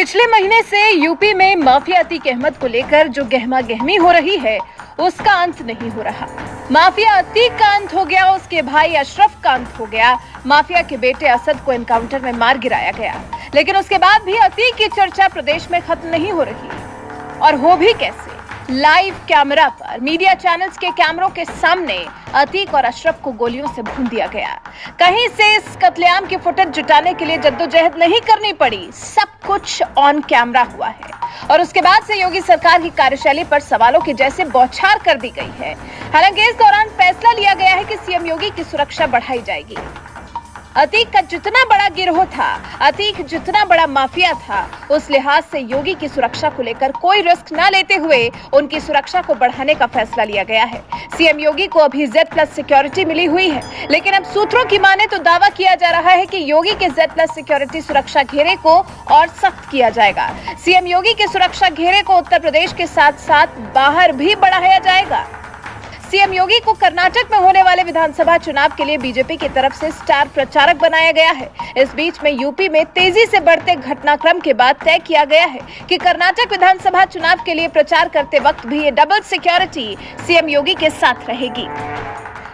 पिछले महीने से यूपी में माफिया अतीक अहमद को लेकर जो गहमा गहमी हो रही है उसका अंत नहीं हो रहा। माफिया अतीक का अंत हो गया, उसके भाई अशरफ का अंत हो गया, माफिया के बेटे असद को एनकाउंटर में मार गिराया गया। लेकिन उसके बाद भी अतीक की चर्चा प्रदेश में खत्म नहीं हो रही। और हो भी कैसे? लाइव कैमरा पर मीडिया चैनल्स के कैमरों के सामने अतीक और अशरफ को गोलियों से भून दिया गया। कहीं से इस कत्लेआम की फुटेज जुटाने के लिए जद्दोजहद नहीं करनी पड़ी, सब कुछ ऑन कैमरा हुआ है। और उसके बाद से योगी सरकार की कार्यशैली पर सवालों की जैसे बौछार कर दी गई है। हालांकि इस दौरान फैसला लिया गया है कि सीएम योगी की सुरक्षा बढ़ाई जाएगी। अतीक का जितना बड़ा गिरोह था, अतीक जितना बड़ा माफिया था, उस लिहाज से योगी की सुरक्षा को लेकर कोई रिस्क न लेते हुए उनकी सुरक्षा को बढ़ाने का फैसला लिया गया है। सीएम योगी को अभी Z+ सिक्योरिटी मिली हुई है, लेकिन अब सूत्रों की माने तो दावा किया जा रहा है कि योगी के Z+ सिक्योरिटी सुरक्षा घेरे को और सख्त किया जाएगा। सीएम योगी के सुरक्षा घेरे को उत्तर प्रदेश के साथ साथ बाहर भी बढ़ाया जाएगा। सीएम योगी को कर्नाटक में होने वाले विधानसभा चुनाव के लिए बीजेपी की तरफ से स्टार प्रचारक बनाया गया है। इस बीच में यूपी में तेजी से बढ़ते घटनाक्रम के बाद तय किया गया है कि कर्नाटक विधानसभा चुनाव के लिए प्रचार करते वक्त भी ये डबल सिक्योरिटी सीएम योगी के साथ रहेगी।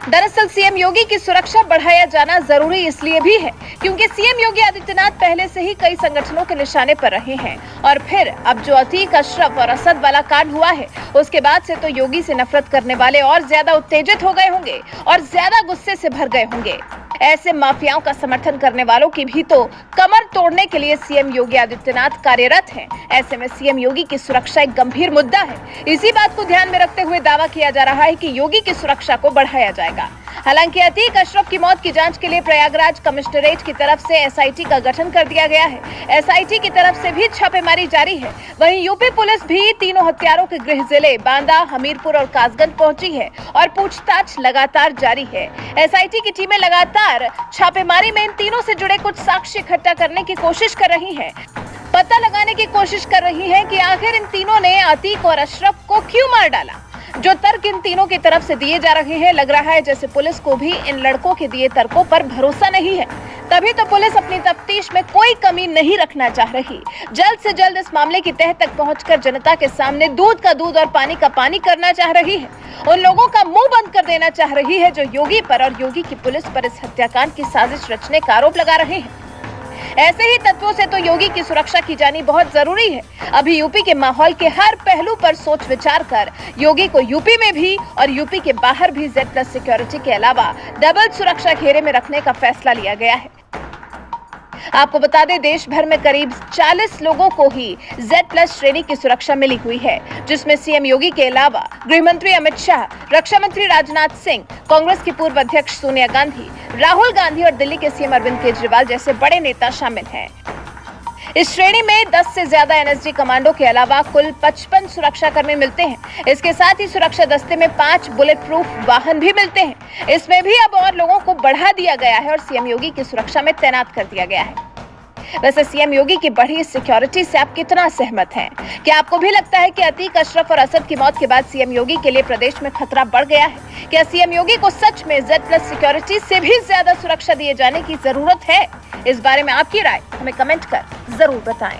दरअसल सीएम योगी की सुरक्षा बढ़ाया जाना जरूरी इसलिए भी है क्योंकि सीएम योगी आदित्यनाथ पहले से ही कई संगठनों के निशाने पर रहे हैं। और फिर अब जो अतीक, अशरफ और असद वाला कांड हुआ है, उसके बाद से तो योगी से नफरत करने वाले और ज्यादा उत्तेजित हो गए होंगे और ज्यादा गुस्से से भर गए होंगे। ऐसे माफियाओं का समर्थन करने वालों की भी तो कमर तोड़ने के लिए सीएम योगी आदित्यनाथ कार्यरत हैं। ऐसे में सीएम योगी की सुरक्षा एक गंभीर मुद्दा है। इसी बात को ध्यान में रखते हुए दावा किया जा रहा है कि योगी की सुरक्षा को बढ़ाया जाएगा। हालांकि अतीक, अशरफ की मौत की जांच के लिए प्रयागराज कमिश्नरेट की तरफ से एसआईटी का गठन कर दिया गया है। एसआईटी की तरफ से भी छापेमारी जारी है। वहीं यूपी पुलिस भी तीनों हत्यारों के गृह जिले बांदा, हमीरपुर और कासगंज पहुंची है और पूछताछ लगातार जारी है। एसआईटी की टीमें लगातार छापेमारी में इन तीनों से जुड़े कुछ साक्ष्य इकट्ठा करने की कोशिश कर रही है। पता लगाने की कोशिश कर रही है कि आखिर इन तीनों ने अतीक और अशरफ को क्यों मार डाला। जो तर्क इन तीनों की तरफ से दिए जा रहे हैं, लग रहा है जैसे पुलिस को भी इन लड़कों के दिए तर्कों पर भरोसा नहीं है। तभी तो पुलिस अपनी तफ्तीश में कोई कमी नहीं रखना चाह रही। जल्द से जल्द इस मामले की तह तक पहुंचकर जनता के सामने दूध का दूध और पानी का पानी करना चाह रही है। उन लोगों का मुंह बंद कर देना चाह रही है जो योगी पर और योगी की पुलिस पर इस हत्याकांड की साजिश रचने का आरोप लगा रहे हैं। ऐसे ही तत्वों से तो योगी की सुरक्षा की जानी बहुत जरूरी है। अभी यूपी के माहौल के हर पहलू पर सोच विचार कर योगी को यूपी में भी और यूपी के बाहर भी Z+ सिक्योरिटी के अलावा डबल सुरक्षा घेरे में रखने का फैसला लिया गया है। आपको बता दें, देश भर में करीब 40 लोगों को ही Z+ श्रेणी की सुरक्षा मिली हुई है, जिसमें सीएम योगी के अलावा गृह मंत्री अमित शाह, रक्षा मंत्री राजनाथ सिंह, कांग्रेस की पूर्व अध्यक्ष सोनिया गांधी, राहुल गांधी और दिल्ली के सीएम अरविंद केजरीवाल जैसे बड़े नेता शामिल हैं। इस श्रेणी में 10 से ज्यादा एनएसजी कमांडो के अलावा कुल 55 सुरक्षाकर्मी मिलते हैं। इसके साथ ही सुरक्षा दस्ते में 5 बुलेट प्रूफ वाहन भी मिलते हैं। इसमें भी अब और लोगों को बढ़ा दिया गया है और सीएम योगी की सुरक्षा में तैनात कर दिया गया है। वैसे सीएम योगी की बढ़ी सिक्योरिटी से आप कितना सहमत हैं? क्या आपको भी लगता है कि अतीक, अशरफ और असद की मौत के बाद सीएम योगी के लिए प्रदेश में खतरा बढ़ गया है? क्या सीएम योगी को सच में Z+ सिक्योरिटी से भी ज्यादा सुरक्षा दिए जाने की जरूरत है? इस बारे में आपकी राय हमें कमेंट कर जरूर बताएं।